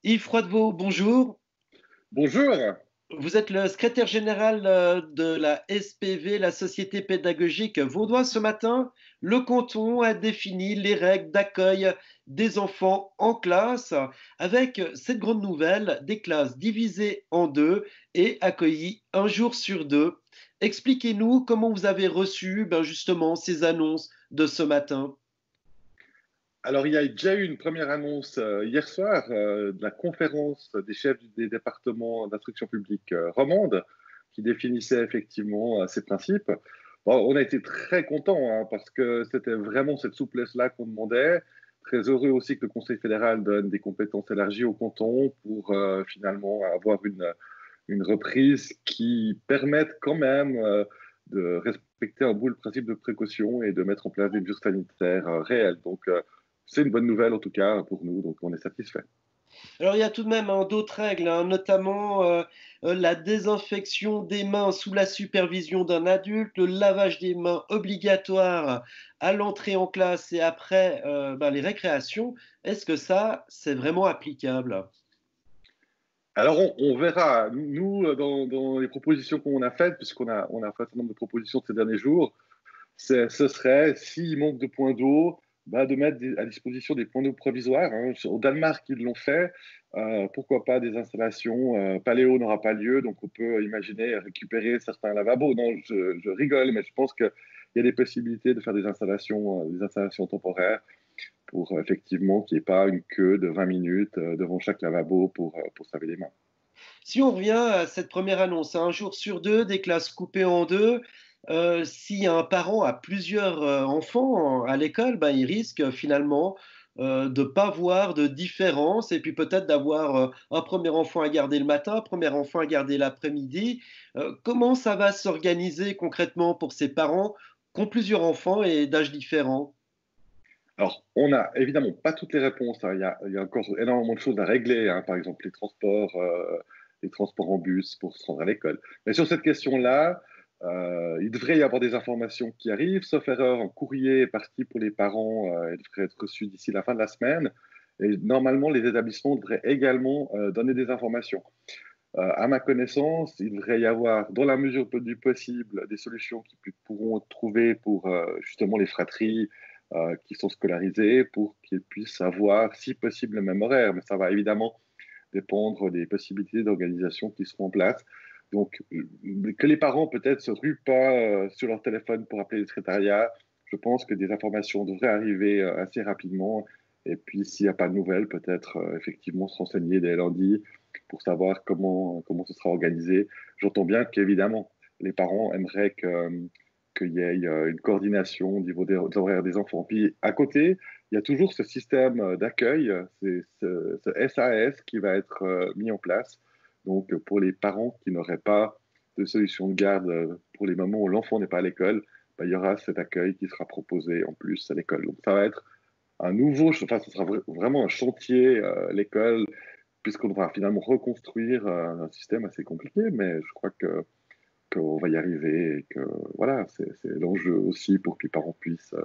Yves Froidevaux, bonjour. Bonjour. Vous êtes le secrétaire général de la SPV, la Société pédagogique vaudoise. Ce matin, le canton a défini les règles d'accueil des enfants en classe avec cette grande nouvelle, des classes divisées en deux et accueillies un jour sur deux. Expliquez-nous comment vous avez reçu justement ces annonces de ce matin. Alors, il y a déjà eu une première annonce hier soir de la conférence des chefs des départements d'instruction publique romande qui définissait effectivement ces principes. Bon, on a été très contents parce que c'était vraiment cette souplesse-là qu'on demandait. Très heureux aussi que le Conseil fédéral donne des compétences élargies au canton pour finalement avoir une reprise qui permette quand même de respecter un bout le principe de précaution et de mettre en place des mesures sanitaires réelles. Donc, c'est une bonne nouvelle en tout cas pour nous, donc on est satisfait. Alors, il y a tout de même d'autres règles, notamment la désinfection des mains sous la supervision d'un adulte, le lavage des mains obligatoire à l'entrée en classe et après les récréations. Est-ce que ça, c'est vraiment applicable? Alors on verra, nous, dans les propositions qu'on a faites, puisqu'on a fait un certain nombre de propositions ces derniers jours, ce serait, s'il manque de points d'eau, bah, de mettre à disposition des points d'eau provisoires. Hein. Au Danemark, ils l'ont fait. Pourquoi pas des installations Paléo n'aura pas lieu, donc on peut imaginer récupérer certains lavabos. Non, je rigole, mais je pense qu'il y a des possibilités de faire des installations temporaires pour effectivement qu'il n'y ait pas une queue de 20 minutes devant chaque lavabo pour se laver les mains. Si on revient à cette première annonce, un jour sur deux, des classes coupées en deux, si un parent a plusieurs enfants à l'école, il risque finalement de ne pas voir de différence et puis peut-être d'avoir un premier enfant à garder le matin, un premier enfant à garder l'après-midi. Comment ça va s'organiser concrètement pour ces parents qui ont plusieurs enfants et d'âges différents? Alors, on n'a évidemment pas toutes les réponses. Hein. Il y a encore énormément de choses à régler, hein. Par exemple les transports en bus pour se rendre à l'école. Mais sur cette question-là, il devrait y avoir des informations qui arrivent, sauf erreur, un courrier est parti pour les parents et devrait être reçu d'ici la fin de la semaine. Et normalement, les établissements devraient également donner des informations. À ma connaissance, il devrait y avoir, dans la mesure du possible, des solutions qui pourront être trouvées pour justement les fratries qui sont scolarisées pour qu'ils puissent avoir, si possible, le même horaire. Mais ça va évidemment dépendre des possibilités d'organisation qui seront en place. Donc, que les parents peut-être se ruent pas sur leur téléphone pour appeler le secrétariat, je pense que des informations devraient arriver assez rapidement. Et puis, s'il n'y a pas de nouvelles, peut-être effectivement se renseigner dès lundi pour savoir comment ce sera organisé. J'entends bien qu'évidemment, les parents aimeraient qu'il y ait une coordination au niveau des horaires des enfants. Puis, à côté, il y a toujours ce système d'accueil, c'est ce SAS qui va être mis en place. Donc, pour les parents qui n'auraient pas de solution de garde pour les moments où l'enfant n'est pas à l'école, il y aura cet accueil qui sera proposé en plus à l'école. Donc, ça va être un nouveau, enfin, ce sera vraiment un chantier, l'école, puisqu'on va finalement reconstruire un système assez compliqué, mais je crois qu'on va y arriver et que voilà, c'est l'enjeu aussi pour que les parents puissent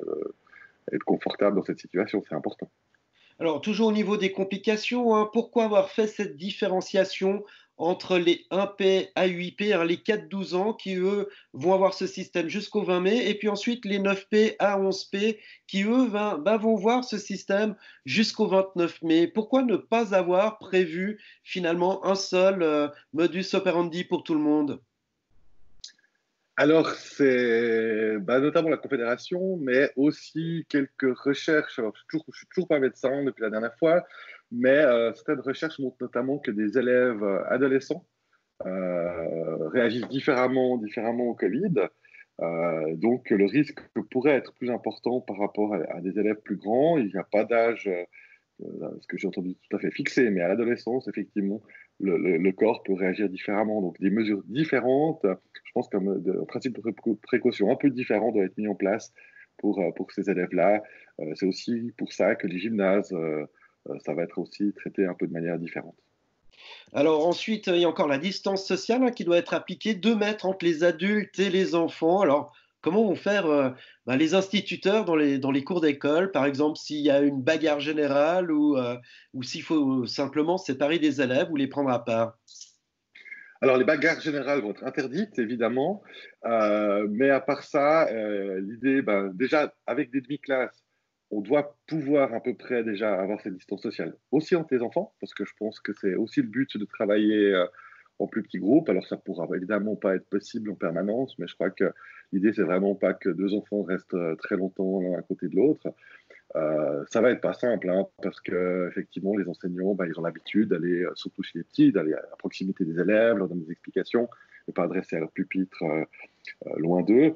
être confortables dans cette situation, c'est important. Alors, toujours au niveau des complications, pourquoi avoir fait cette différenciation entre les 1P à 8P, les 4-12 ans qui, eux, vont avoir ce système jusqu'au 20 mai, et puis ensuite les 9P à 11P qui, eux, vont voir ce système jusqu'au 29 mai. Pourquoi ne pas avoir prévu finalement un seul modus operandi pour tout le monde? Alors, c'est notamment la Confédération, mais aussi quelques recherches. Alors, je suis toujours pas médecin depuis la dernière fois, mais certaines recherches montrent notamment que des élèves adolescents réagissent différemment au Covid. Donc, le risque pourrait être plus important par rapport à des élèves plus grands. Il n'y a pas d'âge, ce que j'ai entendu, tout à fait fixé, mais à l'adolescence, effectivement, le corps peut réagir différemment. Donc, des mesures différentes, je pense qu'un principe de précaution un peu différent doit être mis en place pour ces élèves-là. C'est aussi pour ça que les gymnases, ça va être aussi traité un peu de manière différente. Alors ensuite, il y a encore la distance sociale qui doit être appliquée, 2 mètres entre les adultes et les enfants. Alors, comment vont faire les instituteurs dans les cours d'école, par exemple, s'il y a une bagarre générale ou s'il faut simplement séparer des élèves ou les prendre à part? Alors, les bagarres générales vont être interdites, évidemment, mais à part ça, l'idée, ben, déjà, avec des demi-classes, on doit pouvoir à peu près déjà avoir cette distance sociale, aussi entre les enfants, parce que je pense que c'est aussi le but de travailler en plus petits groupes. Alors, ça pourra évidemment pas être possible en permanence, mais je crois que l'idée, c'est vraiment pas que deux enfants restent très longtemps l'un à côté de l'autre. Ça va être pas simple, hein, parce que effectivement, les enseignants, ben, ils ont l'habitude d'aller, surtout chez les petits, d'aller à proximité des élèves, leur donner des explications, et pas adresser à leur pupitre loin d'eux.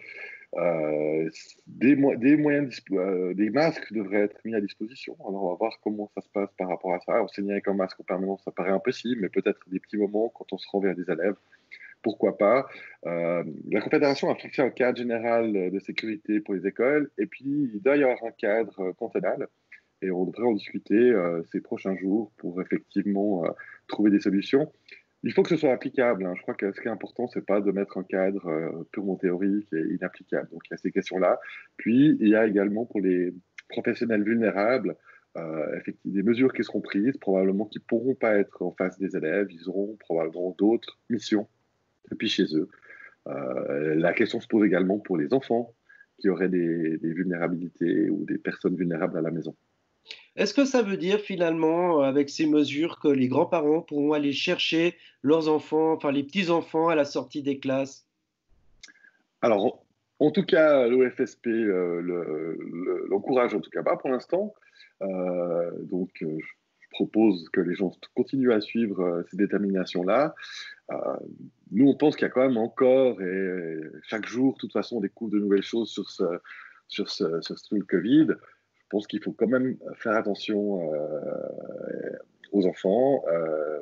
Des masques devraient être mis à disposition. Alors, on va voir comment ça se passe par rapport à ça. Enseigner avec un masque en permanence, ça paraît impossible, mais peut-être des petits moments quand on se rend vers des élèves, pourquoi pas. La Confédération a fixé un cadre général de sécurité pour les écoles, et puis il doit y avoir un cadre cantonal, et on devrait en discuter ces prochains jours pour effectivement trouver des solutions. Il faut que ce soit applicable, hein. Je crois que ce qui est important, c'est pas de mettre un cadre purement théorique et inapplicable. Donc il y a ces questions-là. Puis il y a également pour les professionnels vulnérables, effectivement, des mesures qui seront prises, probablement qui ne pourront pas être en face des élèves. Ils auront probablement d'autres missions depuis chez eux. La question se pose également pour les enfants qui auraient des vulnérabilités ou des personnes vulnérables à la maison. Est-ce que ça veut dire finalement, avec ces mesures, que les grands-parents pourront aller chercher leurs enfants, enfin les petits-enfants à la sortie des classes? Alors, en tout cas, l'OFSP l'encourage, en tout cas pas pour l'instant. Je propose que les gens continuent à suivre ces déterminations-là. Euh, Nous, on pense qu'il y a quand même encore, et chaque jour, de toute façon, on découvre de nouvelles choses sur ce truc Covid. Je pense qu'il faut quand même faire attention aux enfants.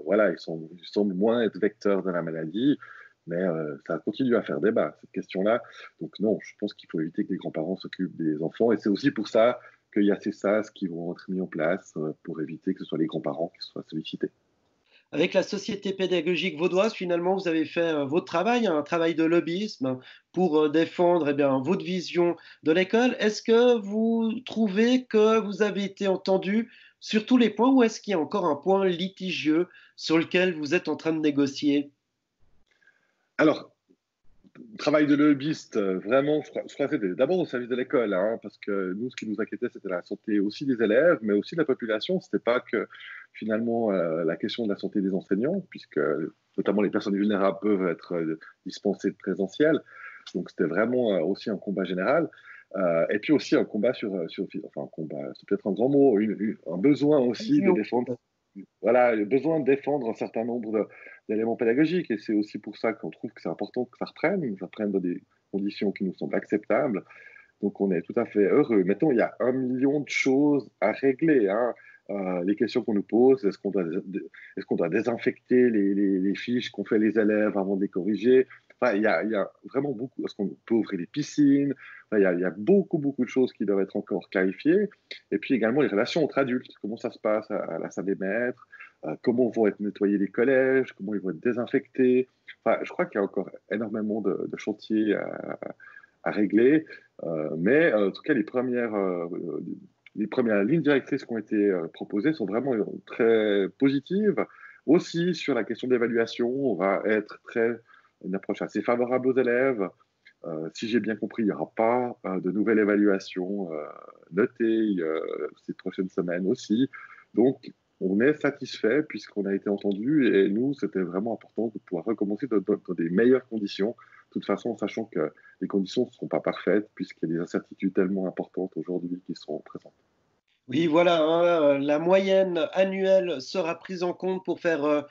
Voilà, ils semblent moins être vecteurs de la maladie, mais ça continue à faire débat, cette question-là. Donc non, je pense qu'il faut éviter que les grands-parents s'occupent des enfants. Et c'est aussi pour ça qu'il y a ces SAS qui vont être mis en place pour éviter que ce soit les grands-parents qui soient sollicités. Avec la Société pédagogique vaudoise, finalement, vous avez fait votre travail, un travail de lobbyisme pour défendre votre vision de l'école. Est-ce que vous trouvez que vous avez été entendu sur tous les points ou est-ce qu'il y a encore un point litigieux sur lequel vous êtes en train de négocier? Alors, travail de lobbyiste, vraiment, je crois que c'était d'abord au service de l'école, hein, parce que nous, ce qui nous inquiétait, c'était la santé aussi des élèves, mais aussi de la population. C'était pas que finalement la question de la santé des enseignants, puisque notamment les personnes vulnérables peuvent être dispensées de présentiel. Donc c'était vraiment aussi un combat général. Et puis aussi un combat enfin un combat, c'est peut-être un grand mot, un besoin aussi de défendre, voilà, le besoin de défendre un certain nombre d'éléments pédagogiques. Et c'est aussi pour ça qu'on trouve que c'est important que ça reprenne dans des conditions qui nous semblent acceptables. Donc on est tout à fait heureux. Maintenant, il y a 1 million de choses à régler, hein. Les questions qu'on nous pose, est-ce qu'on doit désinfecter les fiches qu'ont fait les élèves avant de les corriger? Enfin, il y a vraiment beaucoup. Est-ce qu'on peut ouvrir les piscines? Enfin, il y a beaucoup, beaucoup de choses qui doivent être encore clarifiées. Et puis également les relations entre adultes. Comment ça se passe à la salle des maîtres? Comment vont être nettoyés les collèges? Comment ils vont être désinfectés? Enfin, je crois qu'il y a encore énormément de chantiers à régler. Mais en tout cas, les premières lignes directrices qui ont été proposées sont vraiment très positives. Aussi, sur la question de l'évaluation, on va être une approche assez favorable aux élèves. Si j'ai bien compris, il n'y aura pas de nouvelle évaluation notée ces prochaines semaines aussi. Donc, on est satisfait puisqu'on a été entendu et nous, c'était vraiment important de pouvoir recommencer dans des meilleures conditions. De toute façon, sachant que les conditions ne seront pas parfaites puisqu'il y a des incertitudes tellement importantes aujourd'hui qui sont présentes. Oui, voilà, hein, la moyenne annuelle sera prise en compte pour faire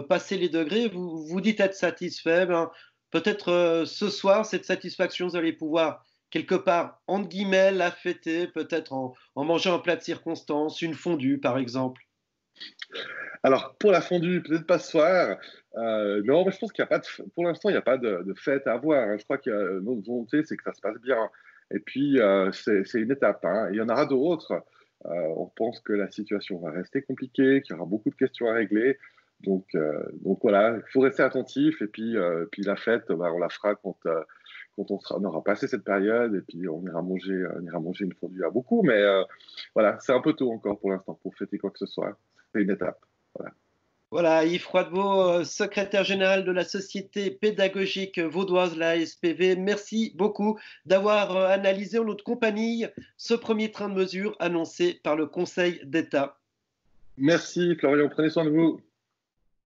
passer les degrés. Vous dites être satisfait. Ben, peut-être ce soir, cette satisfaction, vous allez pouvoir quelque part, entre guillemets, la fêter, peut-être en mangeant un plat de circonstance, une fondue par exemple. Alors, pour la fondue, peut-être pas ce soir. Non, mais je pense qu'il n'y a pas pour l'instant, il n'y a pas de fête à avoir, hein. Je crois que notre volonté, c'est que ça se passe bien. Et puis, c'est une étape, hein. Il y en aura d'autres. On pense que la situation va rester compliquée, qu'il y aura beaucoup de questions à régler. Donc voilà, il faut rester attentif. Et puis la fête, bah, on la fera quand quand on aura passé cette période, et puis on ira manger une fondue à beaucoup. Mais voilà, c'est un peu tôt encore pour l'instant pour fêter quoi que ce soit. C'est une étape. Voilà. Voilà, Yves Froidevaux, secrétaire général de la Société pédagogique vaudoise, la SPV. Merci beaucoup d'avoir analysé en notre compagnie ce premier train de mesure annoncé par le Conseil d'État. Merci Florian, prenez soin de vous.